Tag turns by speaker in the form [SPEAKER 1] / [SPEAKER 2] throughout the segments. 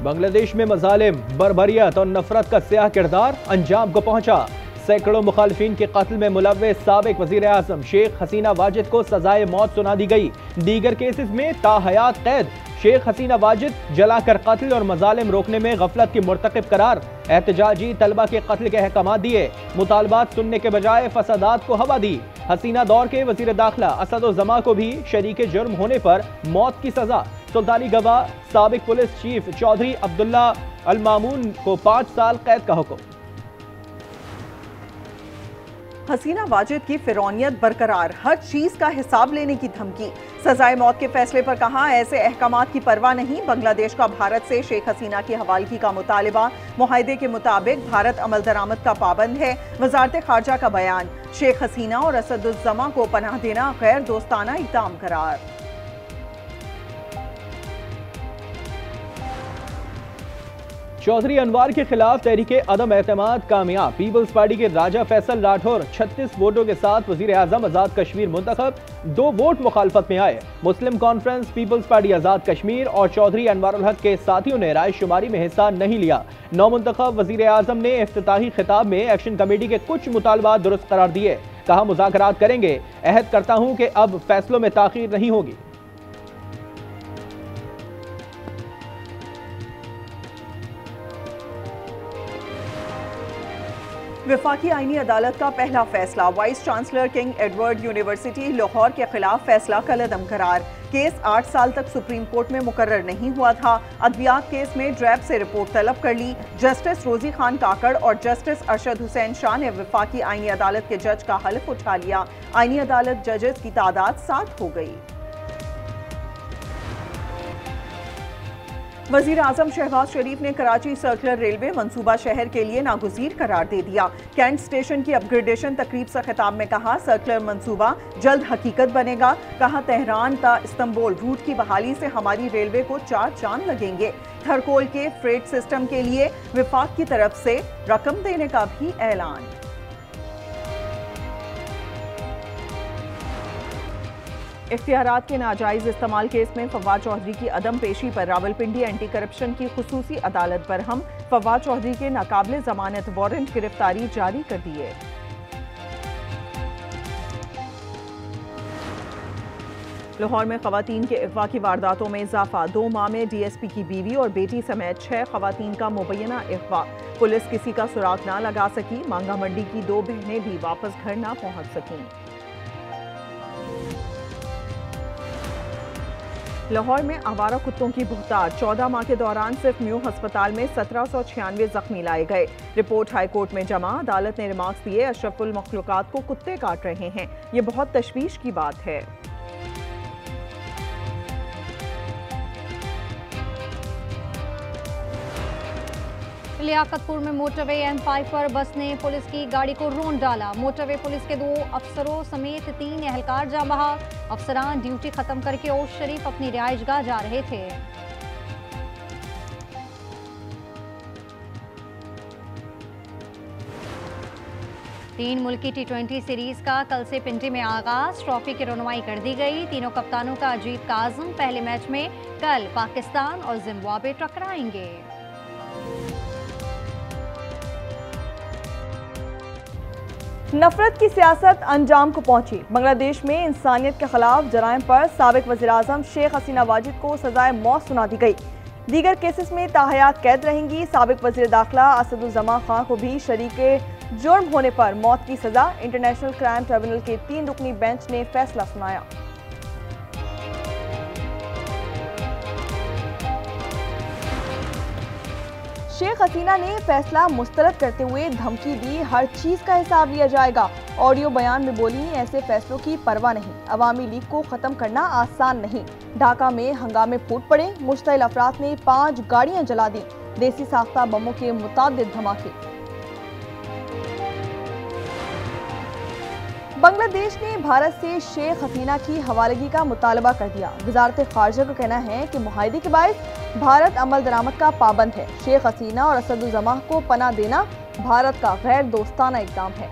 [SPEAKER 1] बांग्लादेश में मजालिम, बर्बरियत और नफरत का स्याह किरदार अंजाम को पहुंचा। सैकड़ों मुखालिफिन के कत्ल में मुलव्वस साबिक वजीर आजम शेख हसीना वाजिद को सजाए मौत सुना दी गई। दीगर केसेस में ताहयात कैद। शेख हसीना वाजिद जलाकर कत्ल और मजालिम रोकने में गफलत की मुर्तकिब करार। एहतजाजी तलबा के कत्ल के अहकाम दिए। मुतालबात सुनने के बजाय फसादात को हवा दी। हसीना दौर के वजीर दाखिला असदुज़्ज़मा को भी शरीके जुर्म होने पर मौत की सजा। सुल्तानी गवाह साबिक पुलिस चीफ चौधरी अब्दुल्ला अल मामून को 5 साल कैद का हुक्म।
[SPEAKER 2] हसीना वाजिद की फिरौनियत बरकरार, हर चीज का हिसाब लेने की धमकी। सजाए मौत के फैसले पर कहा, ऐसे अहकामात की परवाह नहीं। बांग्लादेश का भारत से शेख हसीना की हवालगी का मुतालिबा। मुआहदे के मुताबिक भारत अमल दरामद का पाबंद है। वजारत खारजा का बयान, शेख हसीना और असदुज़्ज़मा को पनाह देना गैर दोस्ताना इक़दाम करार।
[SPEAKER 1] चौधरी अनवार के खिलाफ तहरीके अदम एतमाद कामयाब। पीपल्स पार्टी के राजा फैसल राठौर 36 वोटों के साथ वजीर आजम आजाद कश्मीर मुंतखब। 2 वोट मुखालफत में आए। मुस्लिम कॉन्फ्रेंस, पीपल्स पार्टी आजाद कश्मीर और चौधरी अनवार उल हक के साथियों ने राय शुमारी में हिस्सा नहीं लिया। नौमुंतखब वजीर आजम ने इफ्तिताही खिताब में एक्शन कमेटी के कुछ मुतालबात दुरुस्त करार दिए। कहा, मुज़ाकरात करेंगे। अहद करता हूं कि अब फैसलों में ताखीर नहीं होगी।
[SPEAKER 2] वफाकी आईनी अदालत का पहला फैसला। Vice chancellor king Edward university Lahore के खिलाफ फैसला कलअदम करार। केस 8 साल तक सुप्रीम कोर्ट में मुकर्रर नहीं हुआ था। अदवियात केस में ड्रैब से रिपोर्ट तलब कर ली। जस्टिस रोजी खान काकड़ और जस्टिस अरशद हुसैन शाह ने वफाकी आईनी अदालत के जज का हल्फ उठा लिया। आईनी अदालत जजेस की तादाद 7 हो गई। वजीर आजम शहबाज शरीफ ने कराची सर्कुलर रेलवे मंसूबा शहर के लिए नागुज़ीर करार दे दिया। कैंट स्टेशन की अपग्रेडेशन तकरीब से खिताब में कहा, सर्कुलर मंसूबा जल्द हकीकत बनेगा। कहा, तेहरान ता इस्तांबुल रूट की बहाली से हमारी रेलवे को 4 चांद लगेंगे। थरकोल के फ्रेट सिस्टम के लिए विफाक की तरफ से रकम देने का भी ऐलान। इख्तियारात के नाजायज इस्तेमाल केस में फवाद चौधरी की अदम पेशी पर रावलपिंडी एंटी करप्शन की खुसूसी अदालत बरहम। फवाद चौधरी के नाकाबिले जमानत वारंट गिरफ्तारी जारी कर दिए। लाहौर में खवातीन के अगवा की वारदातों में इजाफा। 2 माह में DSP की बीवी और बेटी समेत 6 खवातीन का मुबैना अगवा। पुलिस किसी का सुराग ना लगा सकी। मांगा मंडी की 2 बहनें भी वापस घर ना पहुंच सकीं। लाहौर में आवारा कुत्तों की बहुतात। 14 माह के दौरान सिर्फ न्यू अस्पताल में 1796 जख्मी लाए गए। रिपोर्ट हाई कोर्ट में जमा। अदालत ने रिमार्क्स दिए, अशरफुल मखलूकात को कुत्ते काट रहे हैं। ये बहुत तशवीश की बात है।
[SPEAKER 3] लियाकतपुर में मोटरवे M5 पर बस ने पुलिस की गाड़ी को रौंद डाला। मोटरवे पुलिस के 2 अफसरों समेत 3 एहलकार जाँ बहक। अफसरान ड्यूटी खत्म करके ओश शरीफ अपनी रिहाइशगाह जा रहे थे। तीन मुल्की T20 सीरीज का कल से पिंडी में आगाज। ट्रॉफी की रनमाई कर दी गई। तीनों कप्तानों का अजीत काजम पहले मैच में कल पाकिस्तान और जिम्बाब्वे टकराएंगे।
[SPEAKER 2] नफरत की सियासत अंजाम को पहुंची। बांग्लादेश में इंसानियत के खिलाफ जराइम पर साबिक वज़ीर आज़म शेख हसीना वाजिद को सजाए मौत सुना दी गई। दीगर केसेस में ताहयात कैद रहेंगी। साबिक वज़ीर दाखिला असदुज़्ज़मा खां को भी शरीके जुर्म होने पर मौत की सजा। इंटरनेशनल क्राइम ट्रिब्यूनल के 3 रुकनी बेंच ने फैसला सुनाया। शेख हसीना ने फैसला मुस्तरद करते हुए धमकी दी, हर चीज का हिसाब लिया जाएगा। ऑडियो बयान में बोली, ऐसे फैसलों की परवाह नहीं। अवामी लीग को खत्म करना आसान नहीं। ढाका में हंगामे फूट पड़े। मुश्तइल अफराद ने 5 गाड़ियां जला दी। देसी साख्ता बमों के मुतादिद धमाके। बांग्लादेश ने भारत से शेख हसीना की हवालगी का मुतालबा कर दिया। वजारत खारजा का कहना है कि मुआहदे के बायस भारत अमल दरामद का पाबंद है। शेख हसीना और असदुज़्ज़मा को पनाह देना भारत का गैर दोस्ताना इक़दाम है।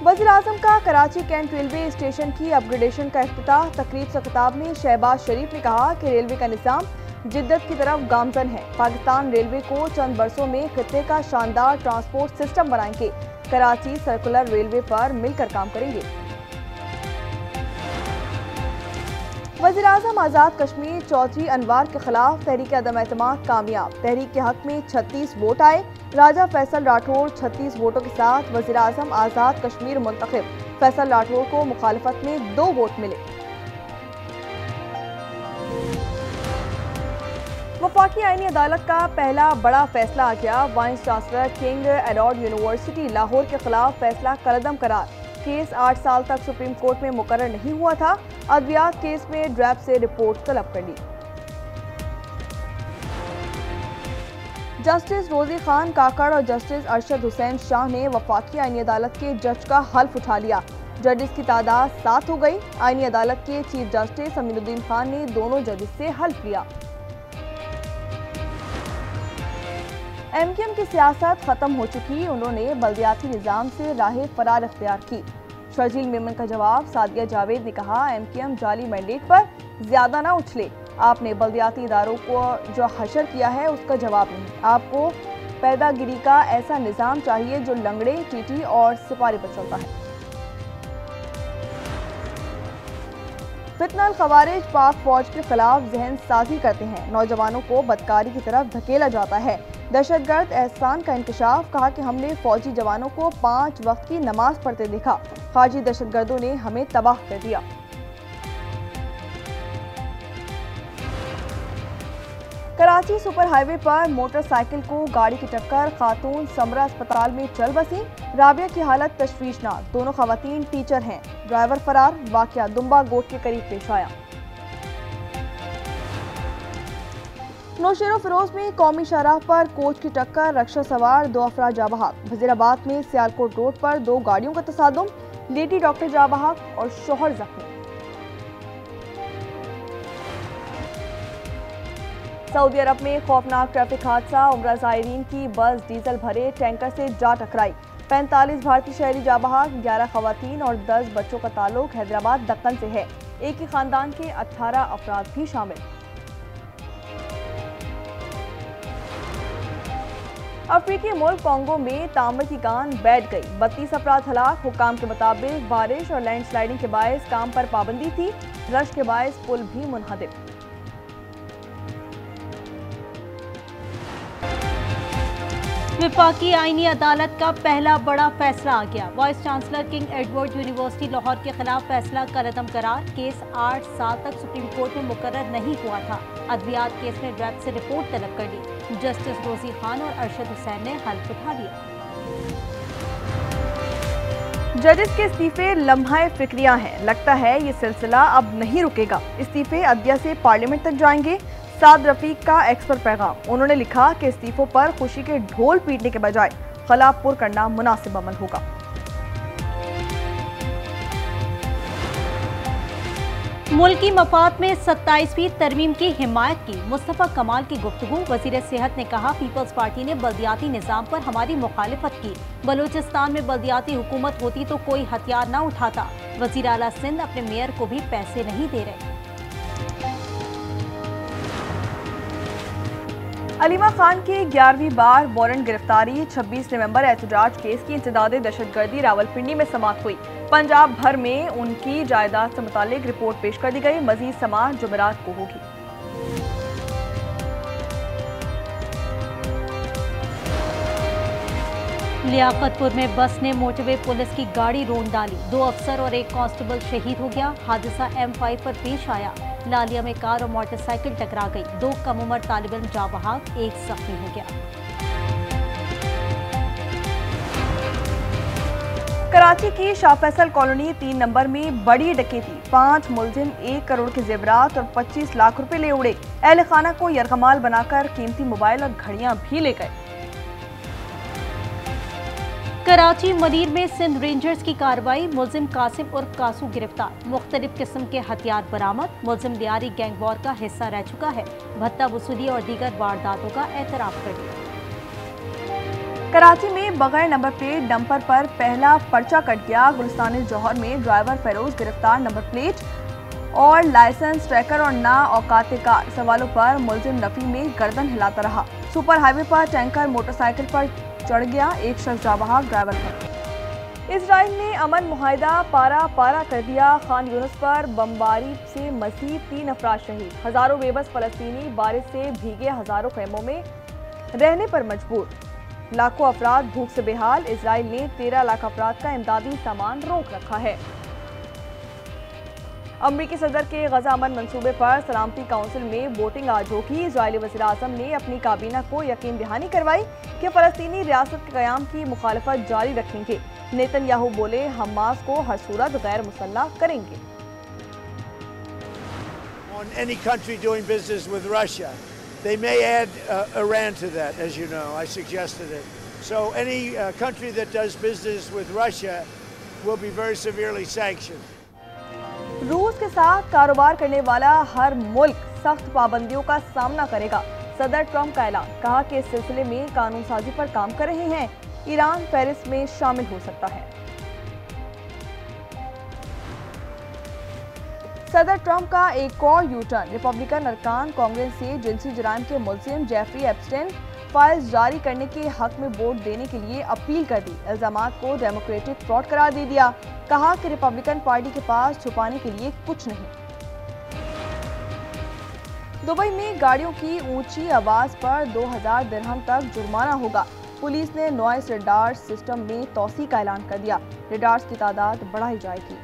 [SPEAKER 4] वज़ीर-ए-आज़म का कराची कैंट रेलवे स्टेशन की अपग्रेडेशन का इफ्तिताह। तकरीब से खिताब में शहबाज शरीफ ने कहा कि रेलवे का निज़ाम जिद्दत की तरफ गामजन है। पाकिस्तान रेलवे को चंद बरसों में खित्ते का शानदार ट्रांसपोर्ट सिस्टम बनाएंगे। कराची सर्कुलर रेलवे पर मिलकर काम करेंगे। वज़ीर-ए-आज़म आज़ाद कश्मीर चौधरी अनवार के खिलाफ तहरीक अदम एतमाद कामयाब। तहरीक के हक में 36 वोट आए। राजा फैसल राठौर 36 वोटों के साथ वज़ीर-ए-आज़म आज़ाद कश्मीर मुंतखब। फैसल राठौर को मुखालफत में 2 वोट मिले। वफाकी आईनी अदालत का पहला बड़ा फैसला आ गया। Vice chancellor king Edward university Lahore के खिलाफ फैसला कलअदम करार। केस 8 साल तक सुप्रीम कोर्ट में मुकर्रर नहीं हुआ था। अद्वियात केस में ड्रैब से रिपोर्ट तलब कर ली। जस्टिस रोजी खान काकड़ और जस्टिस अरशद हुसैन शाह ने वफाकी आईनी अदालत के जज का हल्फ उठा लिया। जजेस की तादाद 7 हो गई। आईनी अदालत के चीफ जस्टिस अमीनुद्दीन खान ने दोनों जजेस से हल्फ लिया। एमक्यूएम की सियासत खत्म हो चुकी। उन्होंने बल्दियाती निज़ाम से राह फरार इख्तियार की। शर्जील मेमन का जवाब। सादिया जावेद ने कहा, एमक्यूएम जाली मैंडेट पर ज्यादा ना उछले। आपने बल्दियाती इदारों को जो हशर किया है उसका जवाब नहीं। आपको पैदागिरी का ऐसा निज़ाम चाहिए जो लंगड़े, टीटी और सिपारी पर चलता है। फितनल खवारिज पाक फौज के खिलाफ जहन साजी करते हैं। नौजवानों को बदकारी की तरफ धकेला जाता है। दहशतगर्द एहसान का इंकशाफ। कहा कि हमने फौजी जवानों को 5 वक्त की नमाज पढ़ते देखा। खारजी दहशतगर्दों ने हमें तबाह कर दिया। कराची सुपर हाईवे पर मोटरसाइकिल को गाड़ी की टक्कर। खातून समरा अस्पताल में चल बसी। राबिया की हालत तशवीशनाक। दोनों खवातीन टीचर हैं। ड्राइवर फरार। वाकया दुम्बा गोट के करीब पेश आया। नौशेरो फिरोज में कौमी शाहराह पर कोच की टक्कर। रक्षा सवार 2 अफराद जाँ बहक। वजीराबाद में सियालकोट रोड पर 2 गाड़ियों का तसादुम। लेडी डॉक्टर जाँ बहक और शोहर जख्मी। सऊदी अरब में खौफनाक ट्रैफिक हादसा। उम्रा ज़ायरीन की बस डीजल भरे टैंकर से जा टकराई। 45 भारतीय शहरी जाँ बहक। 11 खवातीन और 10 बच्चों का ताल्लुक हैदराबाद दक्कन से है। एक ही खानदान के 18 अफराद भी शामिल। अफ्रीकी मुल्क कांगो में तांबे की कान बैठ गई। 32 अफराद हलाक। हुकाम के मुताबिक बारिश और लैंडस्लाइडिंग के बायस काम पर पाबंदी थी। रश के बायस पुल भी मुनहदिम।
[SPEAKER 3] वफाकी आईनी अदालत का पहला बड़ा फैसला आ गया। Vice chancellor king Edward university Lahore के खिलाफ फैसला कलअदम करार। केस 8 साल तक सुप्रीम कोर्ट में मुकर्रर नहीं हुआ था। अद्वियात केस में ड्रैब से रिपोर्ट तलब कर ली। जस्टिस रोजी खान और अरशद हुसैन ने हल्फ उठा लिया।
[SPEAKER 4] जजेस के इस्तीफे लम्हा फिक्रिया हैं। लगता है ये सिलसिला अब नहीं रुकेगा। इस्तीफे अदलिया से पार्लियामेंट तक जाएंगे। साद रफीक का एक्स पर पैगाम। उन्होंने लिखा कि इस्तीफों पर खुशी के ढोल पीटने के बजाय खलाफ पुर करना मुनासिब अमल होगा।
[SPEAKER 3] मुल्की मफाद में 27वीं तरमीम की हिमायत की। मुस्तफा कमाल की गुफ्तगू। वजीर सेहत ने कहा, पीपल्स पार्टी ने बल्दियाती निज़ाम पर हमारी मुखालिफत की। बलूचिस्तान में बल्दियाती हुकूमत होती तो कोई हथियार न उठाता। वजीर आला सिंध अपने मेयर को भी पैसे नहीं दे रहे।
[SPEAKER 4] अलीमा खान की 11वीं बार वारंट गिरफ्तारी। 26 नवंबर एहतजाज केस की इंसदाद दहशतगर्दी रावलपिंडी में समाअत हुई। पंजाब भर में उनकी जायदाद से मुतालिक रिपोर्ट पेश कर दी गई। मजीद समाअत जुमेरात को होगी।
[SPEAKER 3] लियाकतपुर में बस ने मोटरवे पुलिस की गाड़ी रोंद डाली। 2 अफसर और 1 कांस्टेबल शहीद हो गया। हादसा M5 पर पेश आया। लालिया में कार और मोटरसाइकिल टकरा गई। 2 कम उम्र तालिब इल्म जाँ बहक, 1 जख्मी हो गया।
[SPEAKER 4] कराची की शाह फैसल कॉलोनी 3 नंबर में बड़ी डकैती। 5 मुलजिम 1 करोड़ के जेवरात और 25 लाख रुपए ले उड़े। अहले खाना को यरगमाल बनाकर कीमती मोबाइल और घड़ियां भी ले गए।
[SPEAKER 3] कराची मदीर में सिंध रेंजर्स की कार्रवाई। मुलजिम कासिम और कासू गिरफ्तार। मुख्तलिफ किस्म के हथियार बरामद। मुलजिम लियारी गैंग वॉर का हिस्सा रह चुका है। भत्ता वसूली और दीगर वारदातों का एतराफ कर दिया।
[SPEAKER 4] कराची में बगैर नंबर प्लेट डंपर पर पहला पर्चा कट गया। गुलिस्तान जौहर में ड्राइवर फेरोज गिरफ्तार, नंबर प्लेट और लाइसेंस ट्रैकर और ना औकात कार सवालों पर मुलजिम नफी में गर्दन हिलाता रहा। सुपर हाईवे पर टैंकर मोटरसाइकिल पर चढ़ गया, एक शख्स जाबहाक ड्राइवर पर। इजराइल ने अमन मुआहिदा पारा कर दिया। खान यूनिस पर बमबारी से मजीद 3 अफराद शहीद। हजारों बेबस फलस्तीनी बारिश से भीगे, हजारों खेमों में रहने पर मजबूर। लाखों अफराद भूख से बेहाल। इजराइल ने 13 लाख अफराद का इमदादी सामान रोक रखा है। अमरीकी सदर के गजा अमन मंसूबे पर सलामती काउंसिल में वोटिंग आज होगी। इजरायली वज़ीर आज़म ने अपनी काबीना को यकीन दहानी करवाई कि फ़लस्तीनी रियासत के क़याम की मुखालफत जारी रखेंगे। नेतन्याहू बोले, हमास को हर सूरत गैर मुसल्लह करेंगे।
[SPEAKER 5] On any country doing business with Russia, they may add Iran to that, as you know. I suggested it. So any country that does business with Russia will be very severely sanctioned.
[SPEAKER 4] रूस के साथ कारोबार करने वाला हर मुल्क सख्त पाबंदियों का सामना करेगा। सदर ट्रंप का ऐलान, कहा कि इस सिलसिले में कानून साजी पर काम कर रहे हैं। ईरान पेरिस में शामिल हो सकता है। सदर ट्रंप का एक और यू टर्न। रिपब्लिकन अरकान कांग्रेस से जिनसी जुराइम के मुलजिम जेफरी एप्स्टेन फाइल्स जारी करने के हक में वोट देने के लिए अपील कर दी। इल्जामात को डेमोक्रेटिक फ्रॉड करार दे दिया। कहा कि रिपब्लिकन पार्टी के पास छुपाने के लिए कुछ नहीं। दुबई में गाड़ियों की ऊंची आवाज पर 2000 दिरहम तक जुर्माना होगा। पुलिस ने नॉइस रेडार सिस्टम में तौसी का ऐलान कर दिया। रेडार्स की तादाद बढ़ाई जाएगी।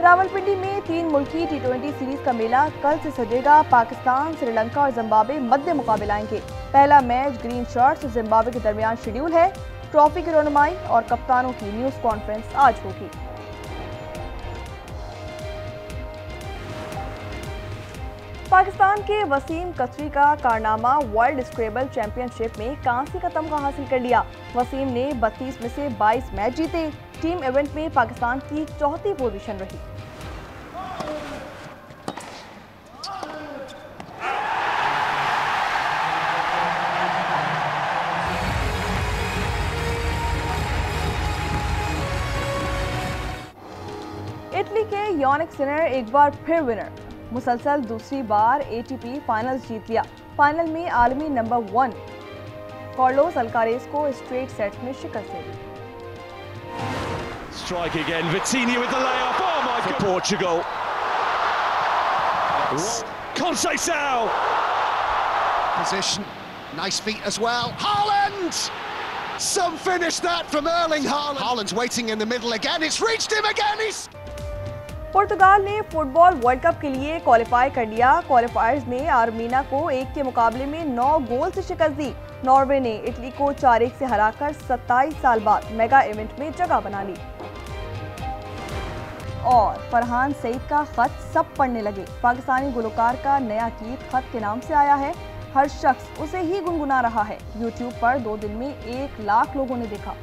[SPEAKER 4] रावलपिंडी में 3 मुल्की T20 सीरीज का मेला कल से सजेगा। पाकिस्तान, श्रीलंका और जिम्बाब्वे मध्य मुकाबले आएंगे। पहला मैच ग्रीन शर्ट्स और जिम्बाब्वे के दरमियान शेड्यूल है। ट्रॉफी की रोनुमाई और कप्तानों की न्यूज कॉन्फ्रेंस आज होगी। पाकिस्तान के वसीम कतरी का कारनामा, वर्ल्ड स्क्रैबल चैंपियनशिप में कांस्य का तमगा हासिल कर लिया। वसीम ने 32 में से 22 मैच जीते। टीम इवेंट में पाकिस्तान की चौथी पोजीशन रही। इटली के यानिक सिनर एक बार फिर विनर। मुसलसल दूसरी बार ATP फाइनल्स जीत लिया। फाइनल में आलमी नंबर 1 कार्लोस अल्कारेज को स्ट्रेट सेट में शिकस्त दे दी।
[SPEAKER 6] Strike again, Vitinha with the layup. Oh my God! For Portugal. Conceição.
[SPEAKER 7] Position, nice feet as well. Haaland! Some finish that from Erling Haaland. Haaland's waiting in the middle again. It's reached him again. He's
[SPEAKER 4] पुर्तगाल ने football world cup के लिए qualify कर लिया। क्वालिफायर्स ने आर्मीना को 1 के मुकाबले में 9 गोल से शिकस्त दी। नॉर्वे ने इटली को 4-1 से हराकर 27 साल बाद मेगा इवेंट में जगह बना ली। और फरहान सईद का खत सब पढ़ने लगे। पाकिस्तानी गुलकार का नया गीत खत के नाम से आया है। हर शख्स उसे ही गुनगुना रहा है। YouTube पर 2 दिन में 1 लाख लोगों ने देखा।